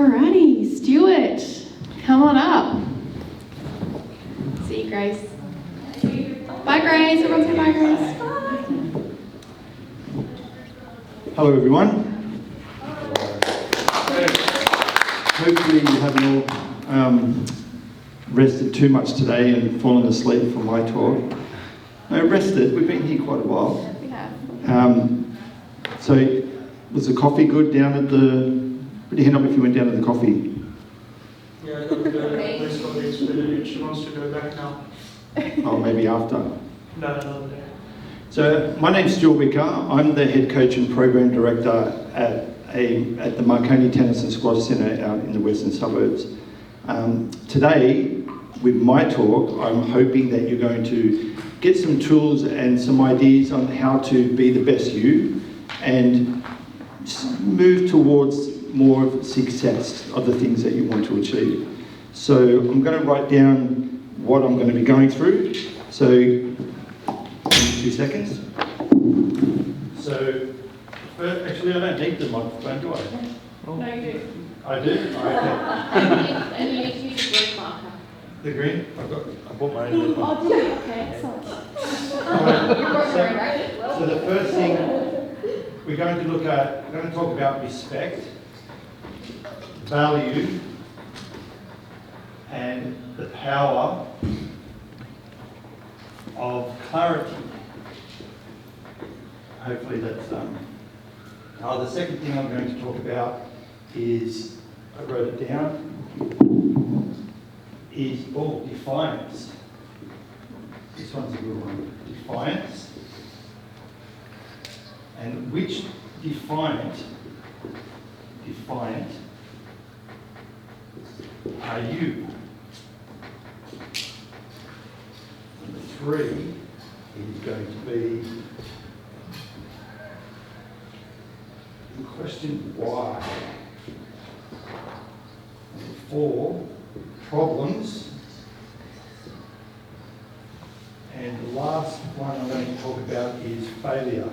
Alrighty, Stewart, come on up. See you, Grace. Bye, Grace. Everyone say bye, Grace. Bye. Hello, everyone. Hopefully you haven't all rested too much today and fallen asleep from my talk. No, rested. We've been here quite a while. We have. So, was the coffee good down at the... Put your hand up if you went down to the coffee. Yeah, I got the list of the expedited. She wants to go back now. Oh, maybe after. No. So, my name's Stewart Whicker. I'm the head coach and program director at the Marconi Tennis and Squash Centre out in the western suburbs. Today, with my talk, I'm hoping that you're going to get some tools and some ideas on how to be the best you and move towards more of success of the things that you want to achieve. So I'm going to write down what I'm going to be going through. So, 2 seconds. So, actually I don't need the microphone, do I? No, you do. I do? Okay. And you need to use the green marker. The green? I bought my own. Oh, did you? Okay, excellent. You brought your own, right? So the first thing we're going to look at, we're going to talk about respect, value, and the power of clarity. Hopefully that's the second thing I'm going to talk about is, I wrote it down, is defiance. This one's a good one. Defiance. And which defiant are you? Number 3 is going to be the question why. Number 4, problems. And the last one I'm going to talk about is failure.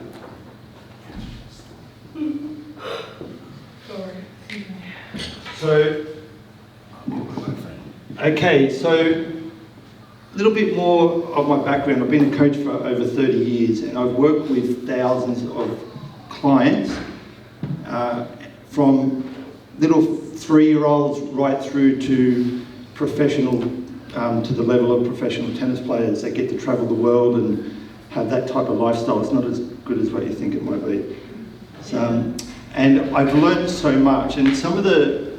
So, okay, so a little bit more of my background. I've been a coach for over 30 years and I've worked with thousands of clients from little 3-year-olds right through to professional, to the level of professional tennis players that get to travel the world and have that type of lifestyle. It's not as good as what you think it might be. And I've learned so much, and some of the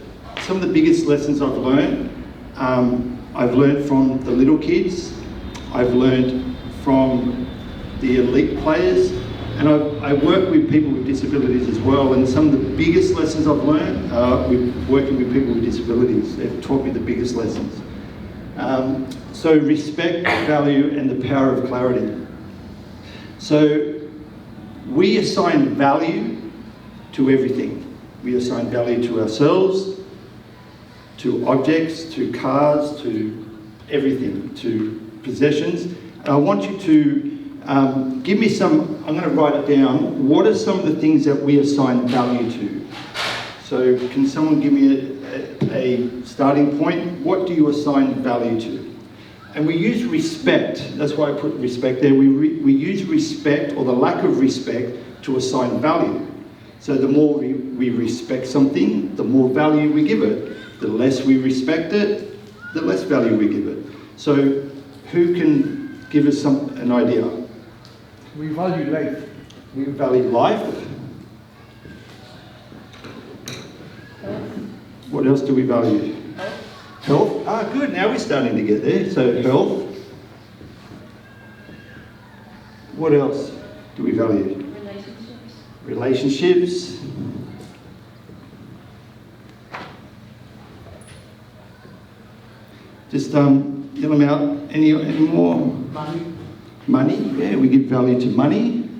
biggest lessons I've learned from the little kids, I've learned from the elite players, and I work with people with disabilities as well, and some of the biggest lessons I've learned with working with people with disabilities. They've taught me the biggest lessons. So respect, value, and the power of clarity. So we assign value to everything. We assign value to ourselves, to objects, to cars, to everything, to possessions. And I want you to give me some, I'm going to write it down, what are some of the things that we assign value to? So can someone give me a starting point? What do you assign value to? And we use respect, that's why I put respect there, we use respect or the lack of respect to assign value. So the more we respect something, the more value we give it. The less we respect it, the less value we give it. So who can give us an idea? We value life. We value life. What else do we value? Health. Ah, good. Now we're starting to get there. So health. What else do we value? Relationships. Just yell them out. Any more? Money. Money. Yeah, we give value to money.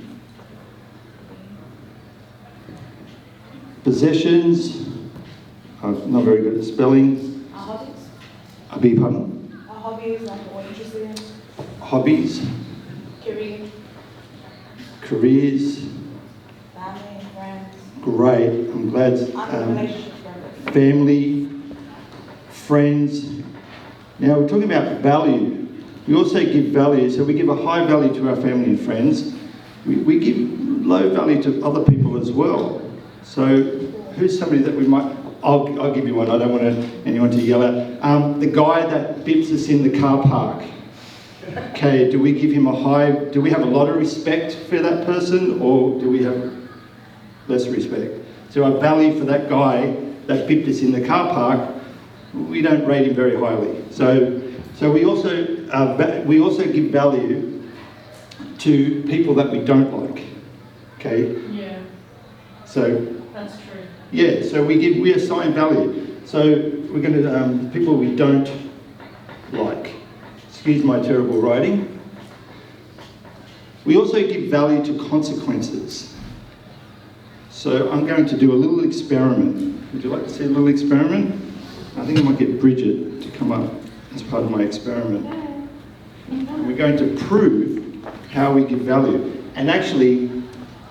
Possessions. I'm not very good at spelling. Hobbies. I beg your pardon? Hobbies, like what you're interested in. Hobbies. Career. Careers. Family and friends. Great. I'm glad. Relationship purpose. family, friends. Now we're talking about value. We also give value, so we give a high value to our family and friends. We give low value to other people as well. So who's somebody that we might... I'll give you one, I don't want anyone to yell out. The guy that bips us in the car park. Okay, do we give him do we have a lot of respect for that person, or do we have less respect? So our value for that guy that bipped us in the car park, we don't rate him very highly. So we also give value to people that we don't like. Okay? Yeah. So That's true. yeah, so we assign value. So we're going to people we don't like. Excuse my terrible writing. We also give value to consequences. So I'm going to do a little experiment. Would you like to see a little experiment? I think I might get Bridget to come up as part of my experiment. And we're going to prove how we give value, and actually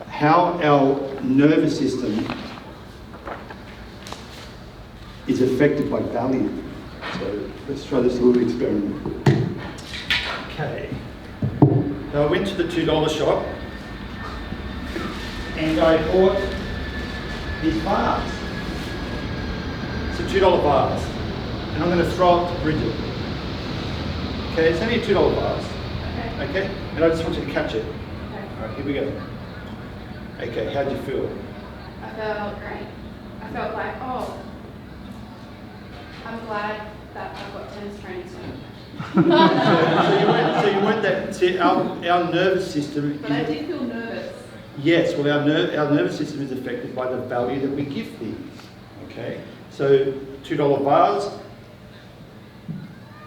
how our nervous system is affected by value. So let's try this little experiment. Okay. So I went to the $2 shop and I bought these bars. It's a $2 bars. And I'm going to throw it to Bridget. Okay, it's only a $2 bars. Okay? And I just want you to catch it. Alright, here we go. Okay, how'd you feel? I felt great. I felt like, oh, I'm glad that I've got tennis training soon. So you weren't that... See, our nervous system... But I did feel nervous. Yes, well, our nervous system is affected by the value that we give things. Okay? So, $2 bars,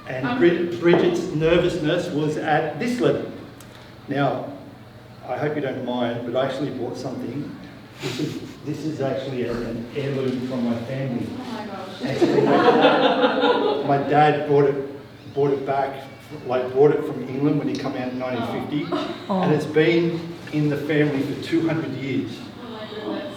and Bridget's nervousness was at this level. Now, I hope you don't mind, but I actually bought something. This is actually an heirloom from my family. Oh my gosh. Actually, my dad brought it back, brought it from England when he came out in 1950, and it's been in the family for 200 years. Oh my goodness.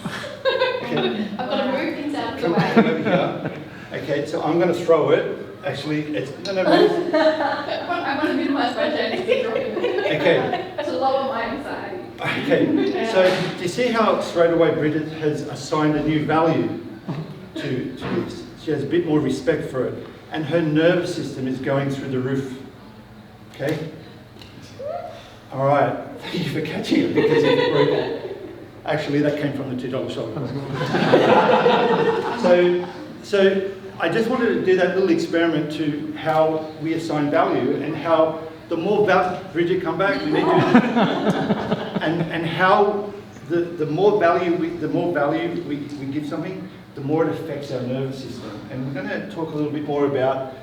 Okay. I've got to move things out of the Come way. over here. Okay, so I'm going to throw it. Actually, it's no. I want to minimise my journey to dropping it. Okay. To lower my anxiety. Okay. So do you see how straight away Bridget has assigned a new value to this? She has a bit more respect for it, and her nervous system is going through the roof. Okay. All right. Thank you for catching it because it's broken. Actually, that came from the $2 shop. So I just wanted to do that little experiment to how we assign value, and how the more value, Bridget, come back, we need to, and how the more value we give something, the more it affects our nervous system. And we're going to talk a little bit more about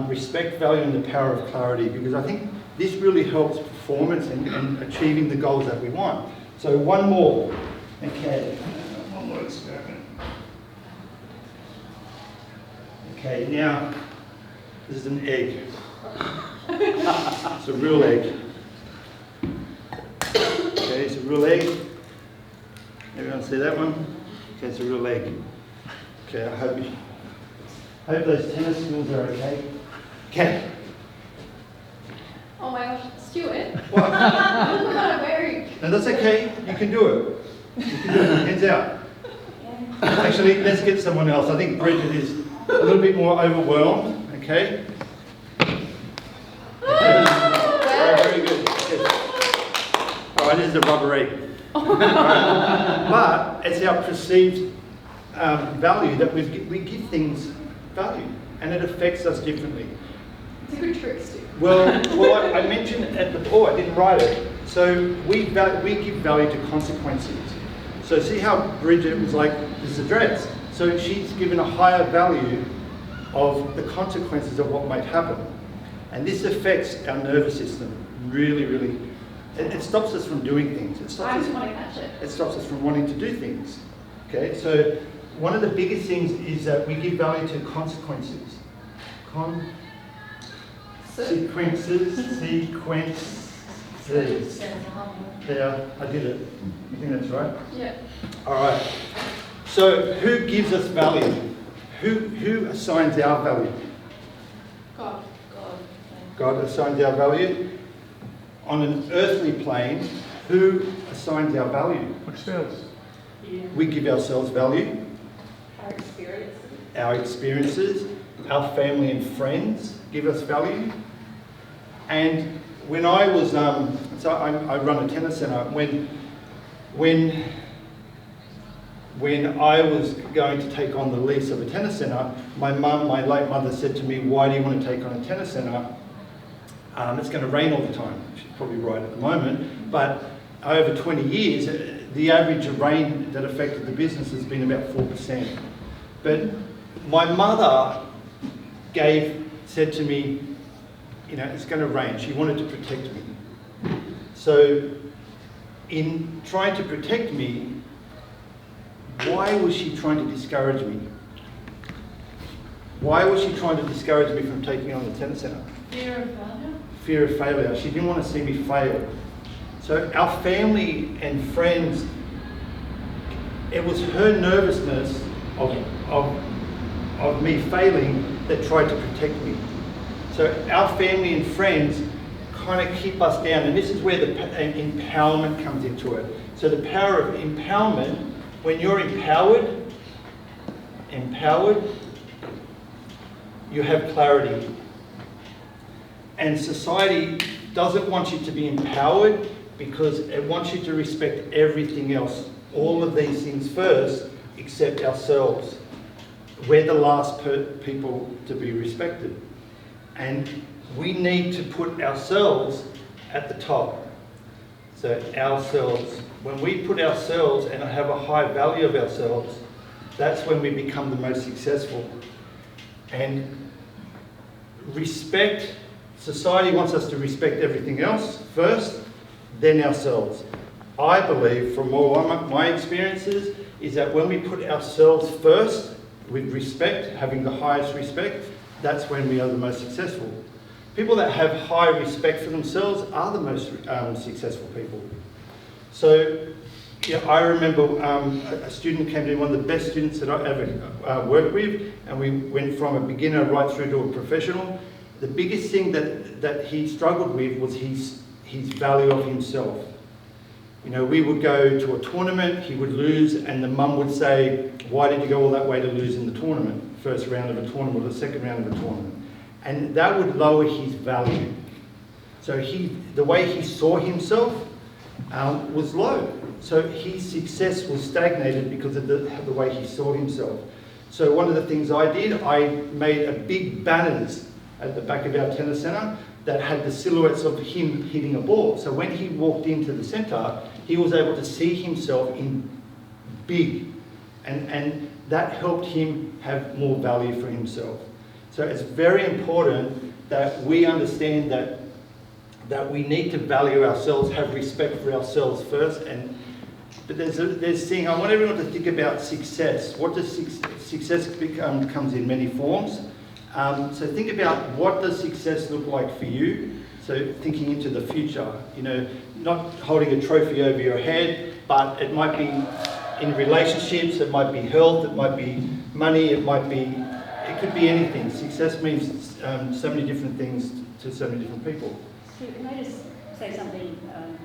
respect, value, and the power of clarity, because I think this really helps performance and achieving the goals that we want. So one more. Okay, one more experiment. Okay, now, this is an egg. It's a real egg. Okay, it's a real egg. Everyone see that one? Okay, it's a real egg. Okay, I hope those tennis skills are okay. Okay. Oh my gosh, Stewart. What? I'm kind of very... No, that's okay. You can do it. You can do it. Hands out. Actually, let's get someone else. I think Bridget is a little bit more overwhelmed. Okay. Very good. Yes. All right, this is a rubber egg. Right. But it's our perceived value that we give things value, and it affects us differently. It's a good trick, Stu. Well, I mentioned at the I didn't write it. So we give value to consequences. So see how Bridget was like, this is a dress. So she's given a higher value of the consequences of what might happen. And this affects our nervous system really, really. It stops us from doing things. I just want to catch it. It stops us from wanting to do things. Okay, so one of the biggest things is that we give value to consequences. Sequences. Yeah, I did it. You think that's right? Yeah. All right. So who gives us value? Who assigns our value? God. God assigns our value. On an earthly plane, who assigns our value? Ourselves. We give ourselves value. Our experiences. Our experiences, our family and friends give us value. And when I was, so I run a tennis centre. When I was going to take on the lease of a tennis centre, my late mother said to me, "Why do you want to take on a tennis centre? It's going to rain all the time." She's probably right at the moment, but over 20 years, the average of rain that affected the business has been about 4%. But my mother said to me, you know, it's going to rain. She wanted to protect me. So in trying to protect me, why was she trying to discourage me? Why was she trying to discourage me from taking on the tennis centre? Fear of failure? Fear of failure. She didn't want to see me fail. So our family and friends, it was her nervousness of me failing that tried to protect me. So our family and friends kind of keep us down, and this is where the empowerment comes into it. So the power of empowerment, when you're empowered, you have clarity. And society doesn't want you to be empowered because it wants you to respect everything else, all of these things first, except ourselves. We're the last people to be respected. And we need to put ourselves at the top. So ourselves, when we put ourselves and have a high value of ourselves, that's when we become the most successful. And respect, society wants us to respect everything else first, then ourselves. I believe, from all my experiences, is that when we put ourselves first, with respect, having the highest respect, that's when we are the most successful. People that have high respect for themselves are the most successful people. So, yeah, I remember a student came to me, one of the best students that I ever worked with, and we went from a beginner right through to a professional. The biggest thing that he struggled with was his value of himself. You know, we would go to a tournament, he would lose, and the mum would say, "Why did you go all that way to lose in the tournament? First round of a tournament or the second round of a tournament?" And that would lower his value. So the way he saw himself was low. So his success was stagnated because of the way he saw himself. So one of the things I did, I made a big banners at the back of our tennis centre that had the silhouettes of him hitting a ball. So when he walked into the centre, he was able to see himself in big, and that helped him have more value for himself. So it's very important that we understand that we need to value ourselves, have respect for ourselves first. But there's thing, I want everyone to think about success. What does success comes in many forms. So think about, what does success look like for you? So thinking into the future, you know, not holding a trophy over your head, but it might be in relationships, it might be health, it might be money, it could be anything. Success means so many different things to so many different people. Steve, can I just say something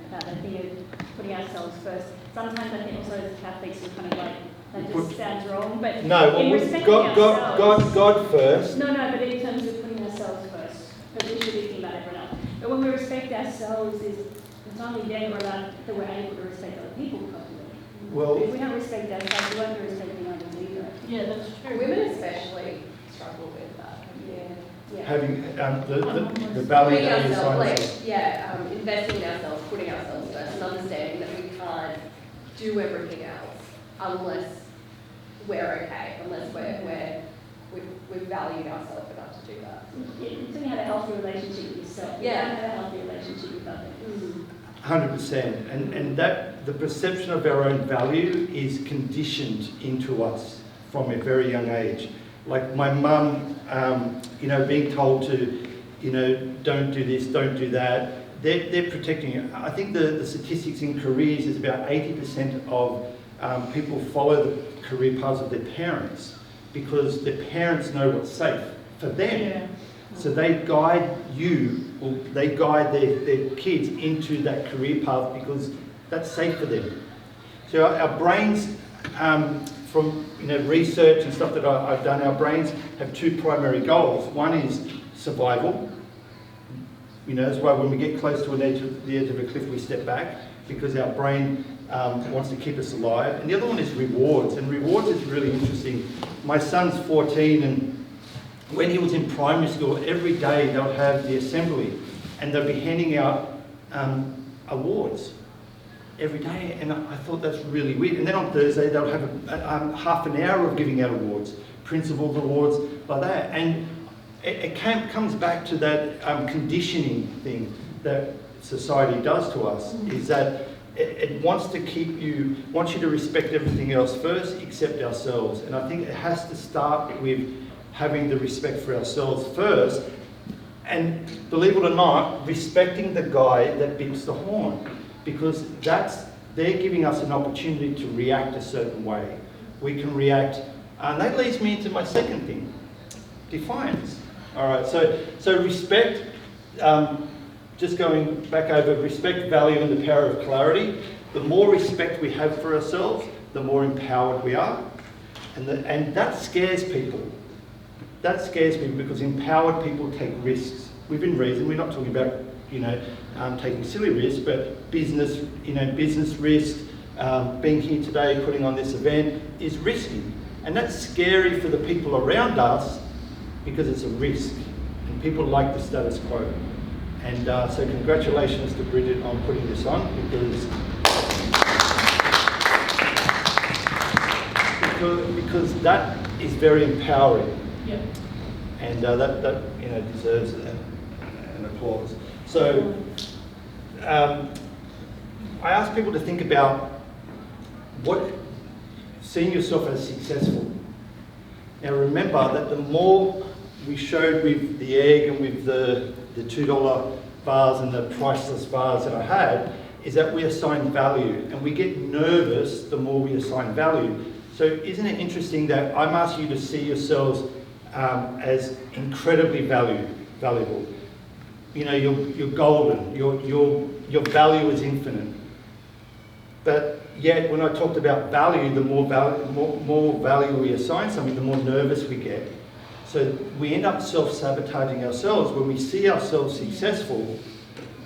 about the thing of putting ourselves first? Sometimes I think also as Catholics we're kind of like, that just sounds wrong, but no, in respecting ourselves... God first. No, but in terms of putting ourselves first, but we should be thinking about everyone else. But when we respect ourselves, it's only then that we're able to respect other people properly. Well, if we don't respect ourselves, we won't be respecting others either. Yeah, that's true. Women especially struggle with that. Yeah. having the value Putting that you ourselves, assign. investing in ourselves, putting ourselves first, and understanding that we can't do everything else unless we're okay, unless we've valued ourselves enough to do that. Until you have a healthy relationship with yourself, you don't have a healthy relationship with others. 100%, and that the perception of our own value is conditioned into us from a very young age. Like my mum, being told to, don't do this, don't do that. They're protecting you. I think the statistics in careers is about 80% of people follow the career paths of their parents. because the parents know what's safe for them. Yeah. So they guide you, or they guide their kids into that career path because that's safe for them. So our brains, from research and stuff that I've done, our brains have two primary goals. One is survival. That's why when we get close to the edge of a cliff, we step back because our brain wants to keep us alive. And the other one is rewards, and rewards is really interesting. My son's 14, and when he was in primary school, every day they'll have the assembly and they'll be handing out awards every day, and I thought that's really weird. And then on Thursday they'll have half an hour of giving out awards, principal awards, like that. And it comes back to that conditioning thing that society does to us, is that it wants to wants you to respect everything else first, except ourselves. And I think it has to start with having the respect for ourselves first, and believe it or not, respecting the guy that beats the horn, because they're giving us an opportunity to react a certain way. We can react, and that leads me into my second thing, defiance. All right, so respect, just going back over, respect, value, and the power of clarity. The more respect we have for ourselves, the more empowered we are, and that scares people. That scares me because empowered people take risks. Within reason, we're not talking about, taking silly risks, but business risk, being here today, putting on this event is risky. And that's scary for the people around us because it's a risk. And people like the status quo. And so congratulations to Bridget on putting this on because that is very empowering. Yeah. And that deserves an applause. So I ask people to think about seeing yourself as successful. Now remember that the more we showed with the egg and with the $2 bars and the priceless bars that I had, is that we assign value, and we get nervous the more we assign value. So isn't it interesting that I'm asking you to see yourselves as incredibly valuable. You're golden. Your value is infinite. But yet, when I talked about value, the more value we assign something, the more nervous we get. So we end up self-sabotaging ourselves. When we see ourselves successful,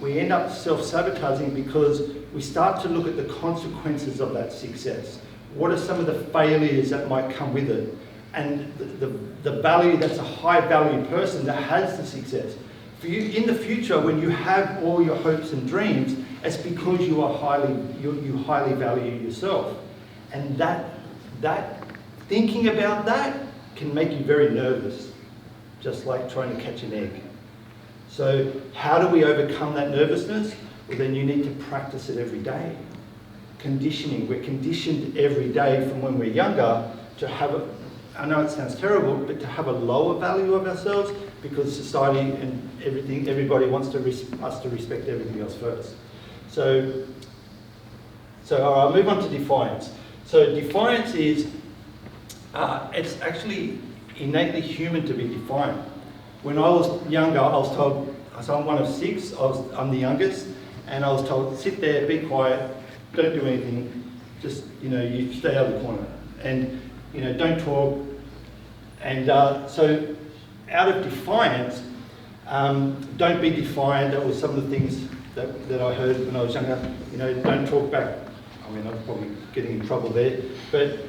we end up self-sabotaging because we start to look at the consequences of that success. What are some of the failures that might come with it? And the value, that's a high value person that has the success. For you, in the future, when you have all your hopes and dreams, it's because you highly value yourself. And that thinking about that can make you very nervous, just like trying to catch an egg. So how do we overcome that nervousness? Well, then you need to practice it every day. Conditioning. We're conditioned every day from when we're younger to have I know it sounds terrible, but to have a lower value of ourselves because society and everybody wants us to respect everything else first. So I'll move on to defiance. So defiance is, it's actually innately human to be defiant. When I was younger, I was told, so I'm one of 6, I'm the youngest, and I was told, sit there, be quiet, don't do anything, just, you stay out of the corner. And, don't talk. And so out of defiance, don't be defiant. That was some of the things that I heard when I was younger. Don't talk back. I mean, I'm probably getting in trouble there. But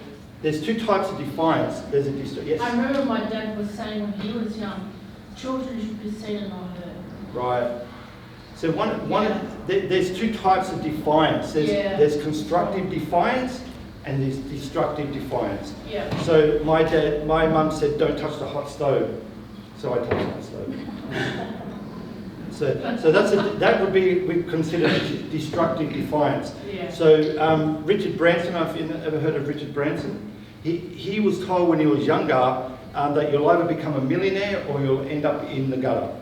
there's 2 types of defiance. There's yes? I remember my dad was saying when he was young, children should be seen and not heard. Right. So there's 2 types of defiance. There's constructive defiance and there's destructive defiance. Yeah. So my mum said, don't touch the hot stove. So I touched the hot stove. So that would be considered destructive defiance. Yeah. So Richard Branson, have you ever heard of Richard Branson? He was told when he was younger that you'll either become a millionaire or you'll end up in the gutter.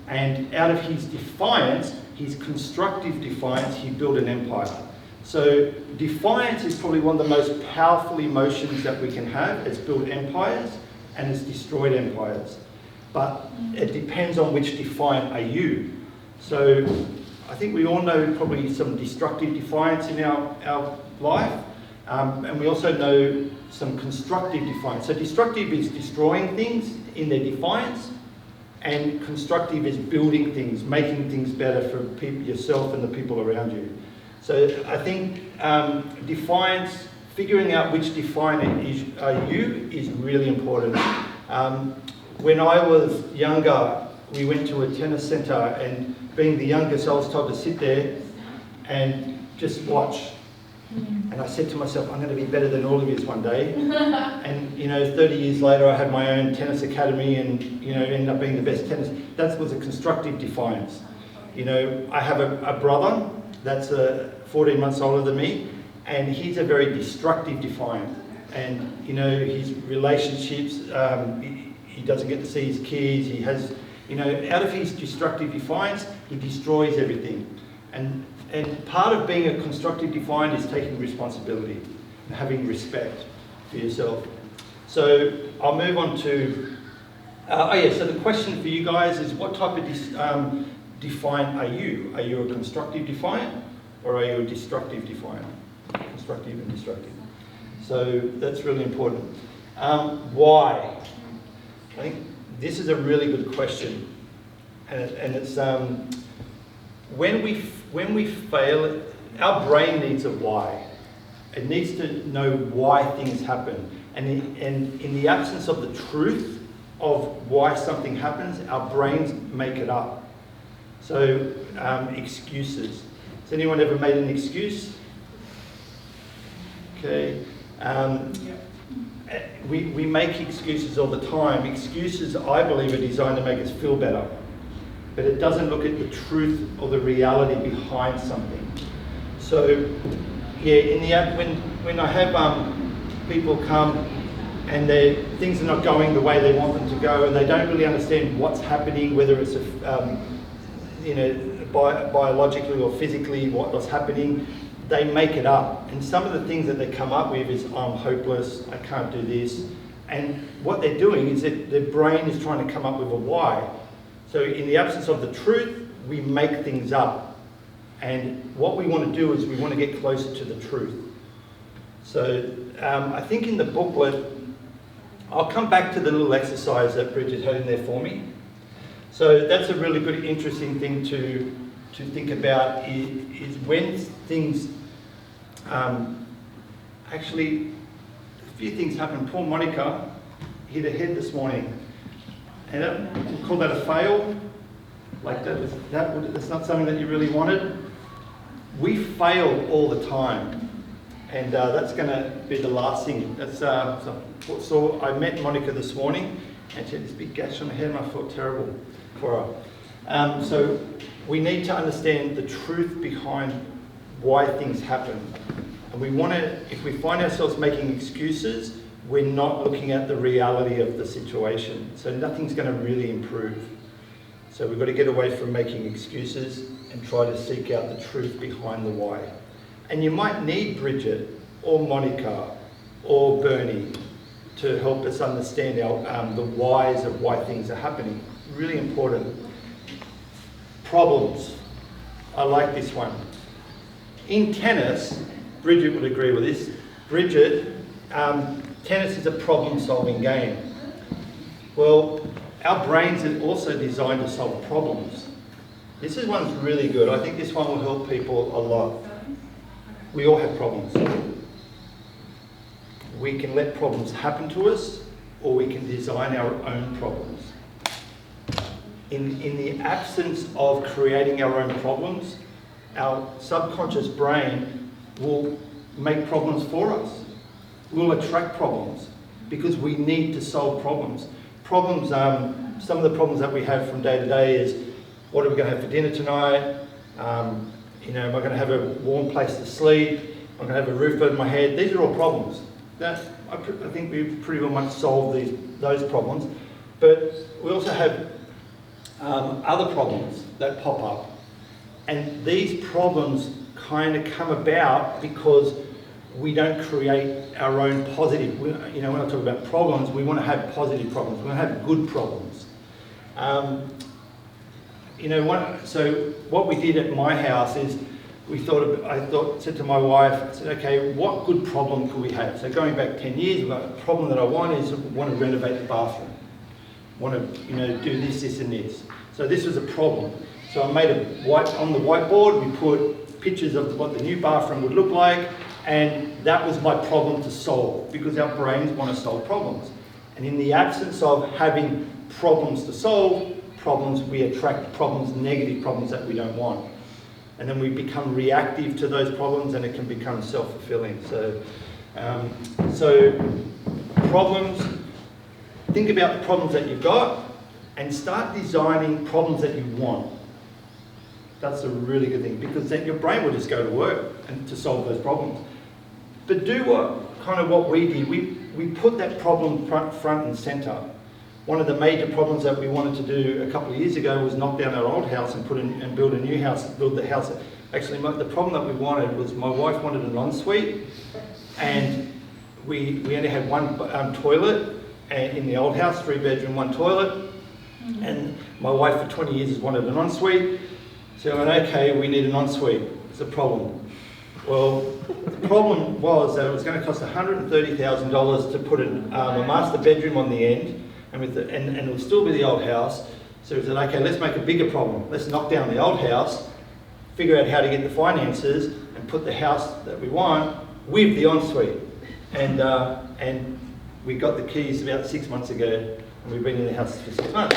And out of his defiance, his constructive defiance, he built an empire. So defiance is probably one of the most powerful emotions that we can have. It's built empires and it's destroyed empires. But it depends on which defiant are you. So I think we all know probably some destructive defiance in our life. And we also know some constructive defiance. So destructive is destroying things in their defiance, and constructive is building things, making things better for yourself and the people around you. So I think defiance, figuring out which defiant are you is really important. When I was younger, we went to a tennis centre, and being the youngest, I was told to sit there and just watch. And I said to myself, I'm going to be better than all of you one day. And 30 years later, I had my own tennis academy, and ended up being the best tennis. That was a constructive defiance. I have a brother that's 14 months older than me, and he's a very destructive defiant. And his relationships, he doesn't get to see his kids. He has, out of his destructive defiance, he destroys everything. And part of being a constructive defiant is taking responsibility and having respect for yourself. So I'll move on to, so the question for you guys is, what type of defiant are you? Are you a constructive defiant, or are you a destructive defiant? Constructive and destructive. So that's really important. Why? I think this is a really good question. And it's, when we fail, our brain needs a why. It needs to know why things happen. And in the absence of the truth of why something happens, our brains make it up. So excuses. Has anyone ever made an excuse? Okay. We make excuses all the time. Excuses, I believe, are designed to make us feel better. But it doesn't look at the truth or the reality behind something. So, yeah, when I have people come and things are not going the way they want them to go, and they don't really understand what's happening, whether it's biologically or physically what's happening, they make it up. And some of the things that they come up with is, I'm hopeless, I can't do this. And what they're doing is that their brain is trying to come up with a why. So in the absence of the truth, we make things up. And what we want to do is we want to get closer to the truth. So I think in the booklet, I'll come back to the little exercise that Bridget had in there for me. So that's a really good, interesting thing to think about is when things, actually, a few things happen. Poor Monica hit her head this morning. And we'll call that a fail. Like that's not something that you really wanted. We fail all the time. And that's going to be the last thing. That's, so I met Monica this morning, and she had this big gash on her head, and I felt terrible for her. So we need to understand the truth behind why things happen. And we want to, if we find ourselves making excuses, we're not looking at the reality of the situation. So nothing's going to really improve. So we've got to get away from making excuses and try to seek out the truth behind the why. And you might need Bridget or Monica or Bernie to help us understand the whys of why things are happening. Really important. Problems. I like this one. In tennis, Bridget would agree with this. Bridget, tennis is a problem-solving game. Well, our brains are also designed to solve problems. This is one's really good. I think this one will help people a lot. We all have problems. We can let problems happen to us, or we can design our own problems. In the absence of creating our own problems, our subconscious brain will make problems for us. We'll attract problems because we need to solve problems. Problems, some of the problems that we have from day to day is, what are we going to have for dinner tonight? Am I going to have a warm place to sleep? Am I going to have a roof over my head? These are all problems. I think we pretty well much solve those problems. But we also have other problems that pop up. And these problems kind of come about because we don't create our own positive. You know, when I talk about problems, we want to have positive problems. We want to have good problems. You know, so what we did at my house is said to my wife, I said, okay, what good problem could we have? So going back 10 years, the problem that I want to renovate the bathroom. Want to, you know, do this, this and this. So this was a problem. So I made on the whiteboard, we put pictures of what the new bathroom would look like, and that was my problem to solve, because our brains want to solve problems. And in the absence of having problems to solve, we attract problems, negative problems that we don't want. And then we become reactive to those problems, and it can become self-fulfilling. So problems, think about the problems that you've got and start designing problems that you want. That's a really good thing, because then your brain will just go to work and to solve those problems. But do what we did. We put that problem front and centre. One of the major problems that we wanted to do a couple of years ago was knock down our old house and build a new house, build the house. Actually, the problem that we wanted was my wife wanted an ensuite, and we only had one toilet in the old house, 3-bedroom, 1 toilet. And my wife for 20 years has wanted an ensuite. So I went, okay, we need an ensuite. It's a problem. Well, the problem was that it was going to cost $130,000 to put a master bedroom on the end, and it would still be the old house. So we said, okay, let's make a bigger problem. Let's knock down the old house, figure out how to get the finances, and put the house that we want with the ensuite. And we got the keys about 6 months ago, and we've been in the house for 6 months.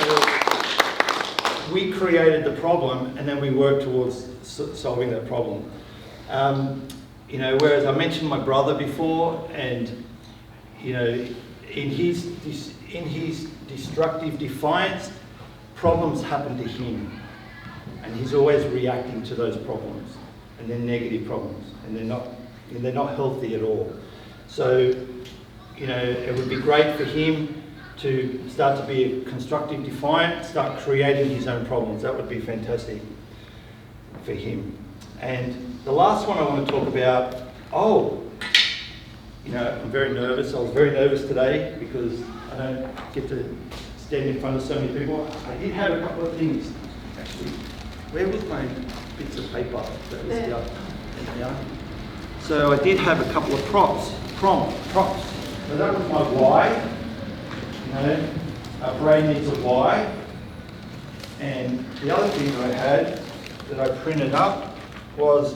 So we created the problem, and then we worked towards solving that problem. You know, whereas I mentioned my brother before, and you know, in his destructive defiance, problems happen to him, and he's always reacting to those problems, and they're negative problems, and they're not healthy at all. So, you know, it would be great for him to start to be a constructive defiant, start creating his own problems. That would be fantastic for him. And the last one I want to talk about, you know, I'm very nervous. I was very nervous today because I don't get to stand in front of so many people. I did have a couple of things, actually. Where was my bits of paper? That was down. So I did have a couple of props. So that was my why. You know, our brain needs a why. And the other thing that I had that I printed up was,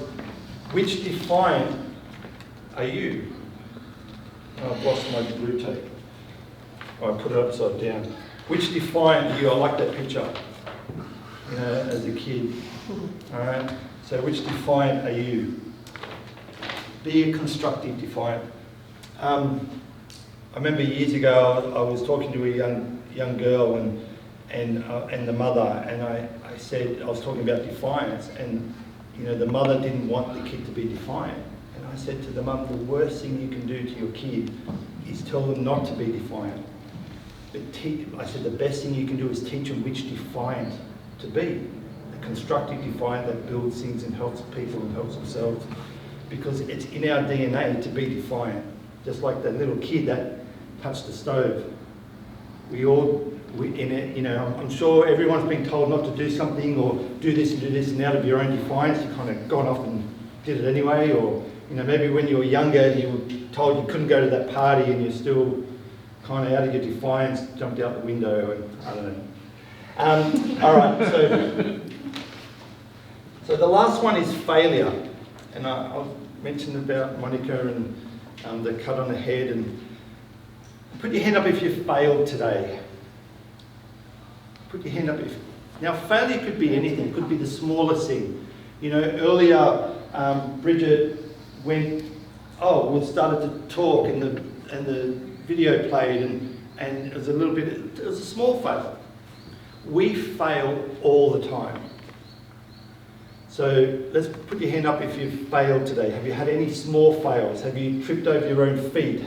which defiant are you? I've lost my blue tape. I put it upside down. Which defiant are you? I like that picture, you know, as a kid. All right. So which defiant are you? Be a constructive defiant. I remember years ago I was talking to a young girl and the mother, and I said, I was talking about defiance, and you know, the mother didn't want the kid to be defiant. And I said to the mum, the worst thing you can do to your kid is tell them not to be defiant. But I said the best thing you can do is teach them which defiant to be. A constructive defiant that builds things and helps people and helps themselves. Because it's in our DNA to be defiant. Just like that little kid that touched the stove. I'm sure everyone's been told not to do something or do this, and out of your own defiance, you kind of gone off and did it anyway. Or you know, maybe when you were younger, you were told you couldn't go to that party, and you're still kind of out of your defiance, jumped out the window, and I don't know. All right, so the last one is failure, and I've mentioned about Monica and the cut on the head, and put your hand up if you failed today. Put your hand up if... Now, failure could be anything. It could be the smallest thing. You know, earlier, Bridget started to talk, and the video played, and it was it was a small fail. We fail all the time. So let's put your hand up if you've failed today. Have you had any small fails? Have you tripped over your own feet?